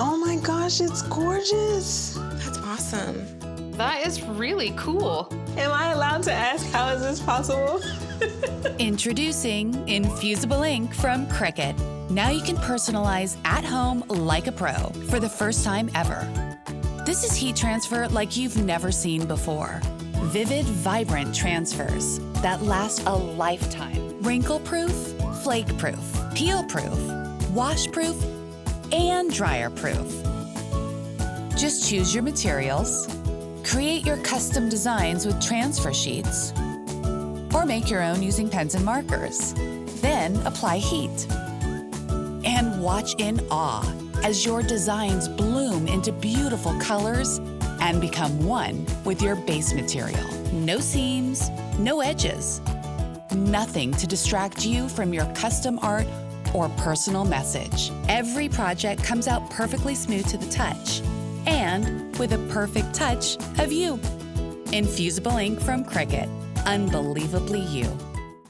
Oh my gosh, it's gorgeous. That's awesome. That is really cool. Am I allowed to ask how is this possible? Introducing Infusible Ink from Cricut. Now you can personalize at home like a pro for the first time ever. This is heat transfer like you've never seen before. Vivid, vibrant transfers that last a lifetime. Wrinkle-proof, flake-proof, peel-proof, wash-proof, and dryer-proof. Just choose your materials, create your custom designs with transfer sheets, or make your own using pens and markers. Then apply heat. And watch in awe as your designs bloom into beautiful colors and become one with your base material. No seams, no edges. Nothing to distract you from your custom art or personal message. Every project comes out perfectly smooth to the touch and with a perfect touch of you. Infusible Ink from Cricut. Unbelievably you.